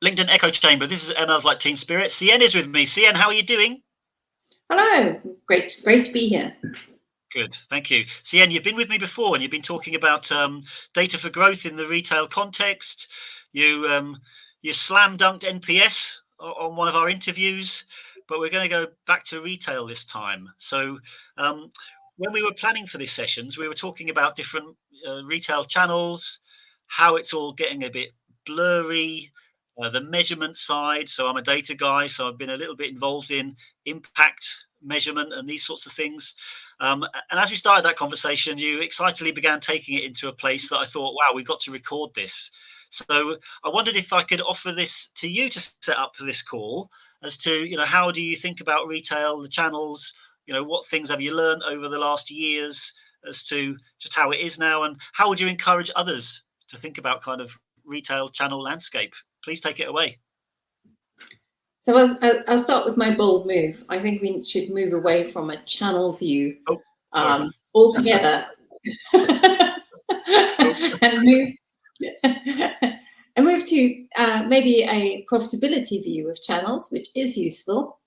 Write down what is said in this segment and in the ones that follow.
LinkedIn echo chamber. This is Emma's like Team Spirit. Sienne is with me. Sienne, how are you doing? Hello, great to be here. Good, thank you. Sienne, you've been with me before and you've been talking about data for growth in the retail context. You slam dunked NPS on one of our interviews, but we're going to go back to retail this time. So when we were planning for these sessions, we were talking about different retail channels, how it's all getting a bit blurry, the measurement side. So I'm a data guy, so I've been a little bit involved in impact measurement and these sorts of things. And as we started that conversation, you excitedly began taking it into a place that I thought, wow, we've got to record this. So I wondered if I could offer this to you to set up for this call as to, how do you think about retail, the channels, what things have you learned over the last years as to just how it is now, and how would you encourage others to think about kind of retail channel landscape? Please take it away. So I'll start with my bold move. I think we should move away from a channel view altogether and move to maybe a profitability view of channels, which is useful.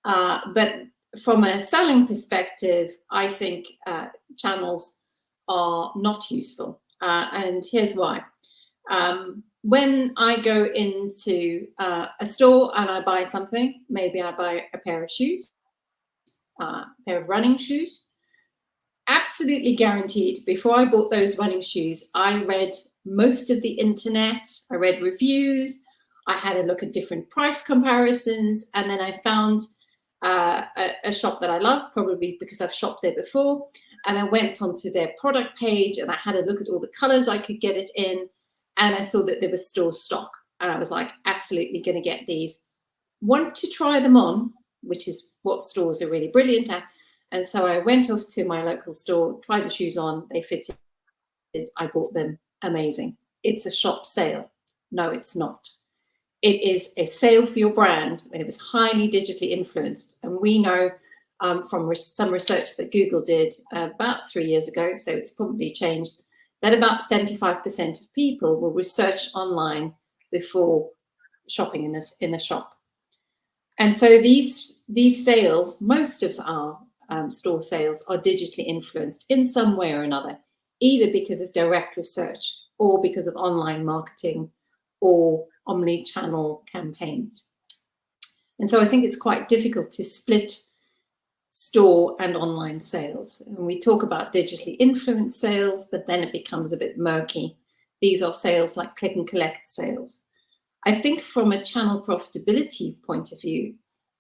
But from a selling perspective, I think channels are not useful. And here's why. When I go into a store and I buy something, maybe I buy a pair of shoes, a pair of running shoes, absolutely guaranteed before I bought those running shoes, I read most of the internet, I read reviews, I had a look at different price comparisons, and then I found a shop that I love, probably because I've shopped there before, and I went onto their product page and I had a look at all the colors I could get it in, and I saw that there was store stock, and I was like, absolutely going to get these. Want to try them on, which is what stores are really brilliant at. And so I went off to my local store, tried the shoes on, they fitted, I bought them. Amazing. It's a shop sale. No, it's not. It is a sale for your brand, and it was highly digitally influenced. And we know from some research that Google did about 3 years ago, so it's probably changed, that about 75% of people will research online before shopping in a shop. And so these sales, most of our store sales are digitally influenced in some way or another, either because of direct research or because of online marketing or omni-channel campaigns. And so I think it's quite difficult to split store and online sales. And we talk about digitally influenced sales, but then it becomes a bit murky. These are sales like click and collect sales. I think from a channel profitability point of view,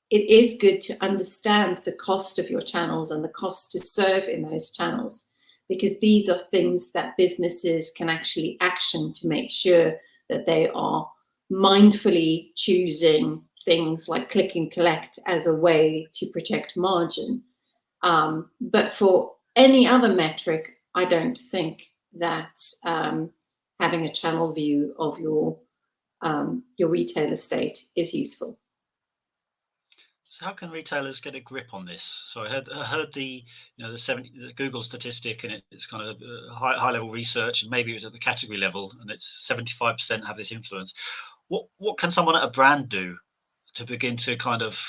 it is good to understand the cost of your channels and the cost to serve in those channels, because these are things that businesses can actually action to make sure that they are mindfully choosing things like click and collect as a way to protect margin. But for any other metric, I don't think that having a channel view of your retail estate is useful. So how can retailers get a grip on this? So I heard the the Google statistic, and it's kind of high level research, and maybe it was at the category level, and it's 75% have this influence. What can someone at a brand do to begin to kind of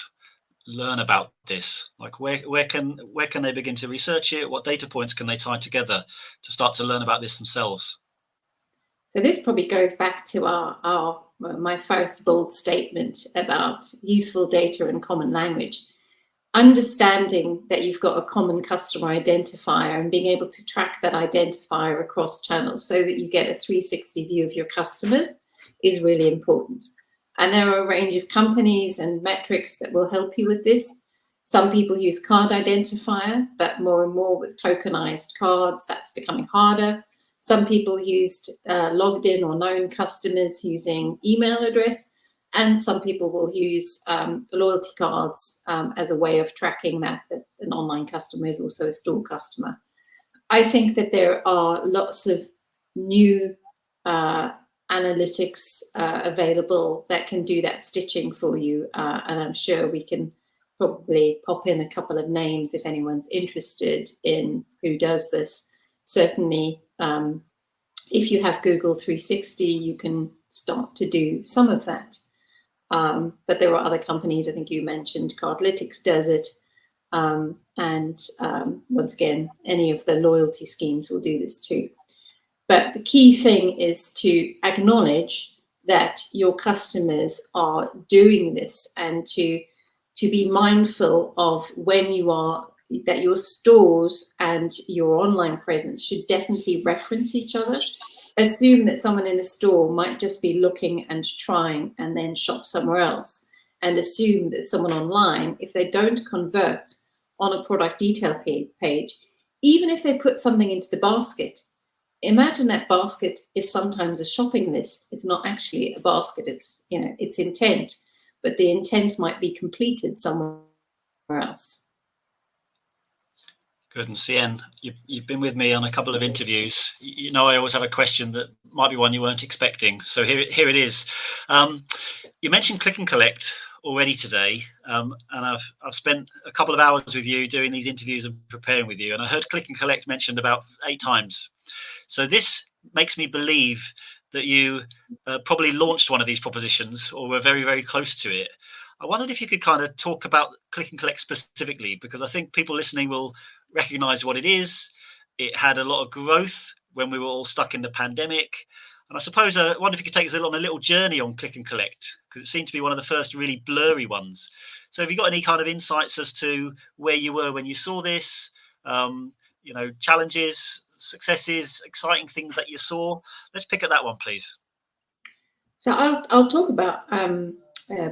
learn about this? Like where can they begin to research it? What data points can they tie together to start to learn about this themselves? So this probably goes back to my first bold statement about useful data and common language. Understanding that you've got a common customer identifier and being able to track that identifier across channels so that you get a 360 view of your customers is really important. And there are a range of companies and metrics that will help you with this. Some people use card identifier, but more and more with tokenized cards, that's becoming harder. Some people used logged in or known customers using email address, and some people will use loyalty cards as a way of tracking that an online customer is also a store customer. I think that there are lots of new analytics available that can do that stitching for you, and I'm sure we can probably pop in a couple of names if anyone's interested in who does this. Certainly, if you have Google 360, you can start to do some of that. But there are other companies, I think you mentioned Cardlytics does it. Once again, any of the loyalty schemes will do this too. But the key thing is to acknowledge that your customers are doing this, and to be mindful of when you are, that your stores and your online presence should definitely reference each other. Assume that someone in a store might just be looking and trying and then shop somewhere else, and assume that someone online, if they don't convert on a product detail page, even if they put something into the basket, imagine that basket is sometimes a shopping list. It's not actually a basket, it's, you know, it's intent, but the intent might be completed somewhere else. Good. And Sienne, you've been with me on a couple of interviews. You know, I always have a question that might be one you weren't expecting. So here it is. You mentioned click and collect already today, and I've spent a couple of hours with you doing these interviews and preparing with you, and I heard click and collect mentioned about 8 times. So this makes me believe that you probably launched one of these propositions, or were very, very close to it. I wondered if you could kind of talk about click and collect specifically, because I think people listening will recognize what it is. It had a lot of growth when we were all stuck in the pandemic. And I suppose I wonder if you could take us on a little journey on click and collect, because it seemed to be one of the first really blurry ones. So have you got any kind of insights as to where you were when you saw this? You know, challenges, successes, exciting things that you saw? Let's pick at that one, please. So I'll talk about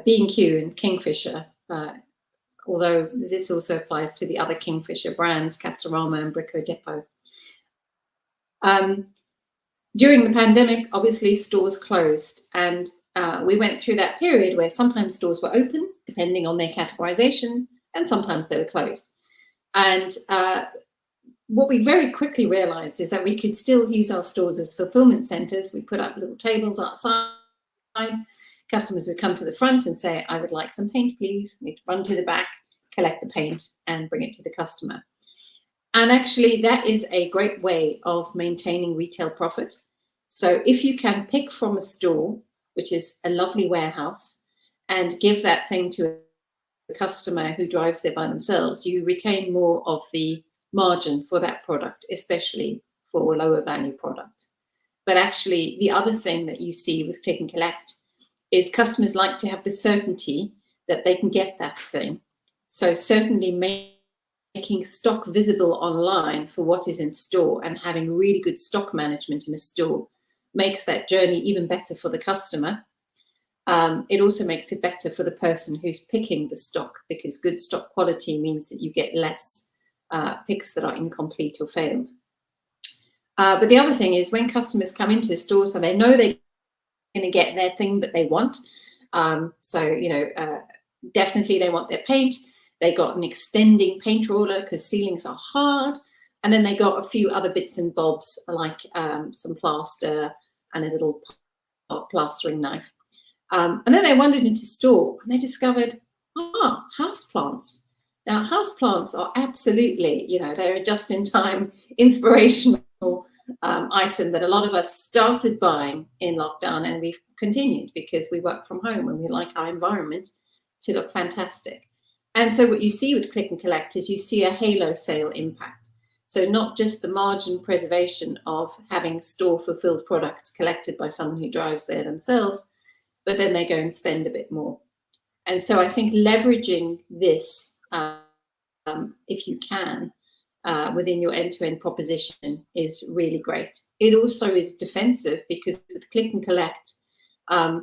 B&Q and Kingfisher, although this also applies to the other Kingfisher brands, Castorama and Brico Dépôt. During the pandemic, obviously stores closed, and we went through that period where sometimes stores were open, depending on their categorization, and sometimes they were closed. And what we very quickly realized is that we could still use our stores as fulfillment centers. We put up little tables outside. Customers would come to the front and say, I would like some paint, please. We'd run to the back, collect the paint, and bring it to the customer. And actually, that is a great way of maintaining retail profit. So if you can pick from a store, which is a lovely warehouse, and give that thing to a customer who drives there by themselves, you retain more of the margin for that product, especially for a lower value product. But actually, the other thing that you see with click and collect is customers like to have the certainty that they can get that thing. So certainly making stock visible online for what is in store and having really good stock management in a store makes that journey even better for the customer. It also makes it better for the person who's picking the stock, because good stock quality means that you get less picks that are incomplete or failed. But the other thing is, when customers come into a store, so they know they're going to get their thing that they want. So, you know, definitely they want their paint. They got an extending paint roller because ceilings are hard. And then they got a few other bits and bobs, like some plaster and a little plastering knife. And then they wandered into store and they discovered, houseplants. Now, houseplants are absolutely, you know, they're a just-in-time inspirational item that a lot of us started buying in lockdown, and we've continued because we work from home and we like our environment to look fantastic. And so what you see with click and collect is you see a halo sale impact. So not just the margin preservation of having store fulfilled products collected by someone who drives there themselves, but then they go and spend a bit more. And so I think leveraging this, if you can, within your end-to-end proposition is really great. It also is defensive because with click and collect,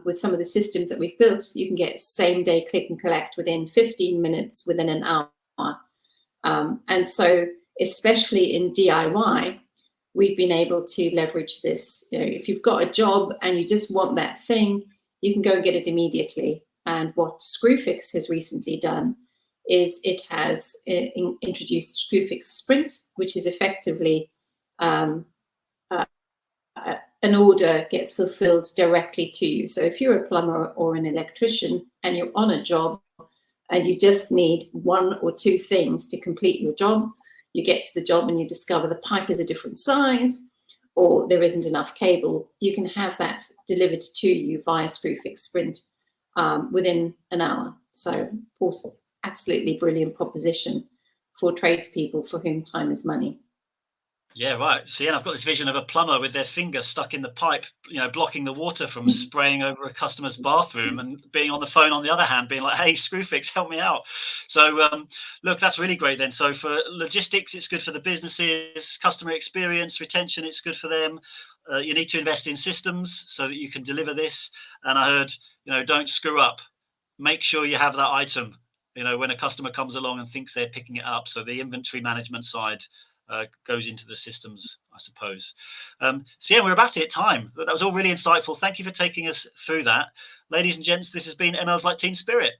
with some of the systems that we've built, you can get same-day click and collect within 15 minutes, within an hour. And so, especially in DIY, we've been able to leverage this. You know, if you've got a job and you just want that thing, you can go and get it immediately. And what Screwfix has recently done is it has introduced Screwfix Sprints, which is effectively an order gets fulfilled directly to you. So if you're a plumber or an electrician and you're on a job and you just need 1 or 2 things to complete your job, you get to the job and you discover the pipe is a different size or there isn't enough cable, you can have that delivered to you via Screwfix Sprint within an hour. So, also, absolutely brilliant proposition for tradespeople for whom time is money. Yeah, right. So, yeah, I've got this vision of a plumber with their finger stuck in the pipe, blocking the water from spraying over a customer's bathroom, and being on the phone on the other hand, being like, "Hey, Screwfix, help me out." So, look, that's really great then. So for logistics, it's good for the businesses, customer experience, retention, it's good for them. You need to invest in systems so that you can deliver this. And I heard, don't screw up. Make sure you have that item, when a customer comes along and thinks they're picking it up. So the inventory management side goes into the systems, I suppose. So yeah, we're about to hit time. That was all really insightful. Thank you for taking us through that. Ladies and gents, this has been ML's Like Teen Spirit.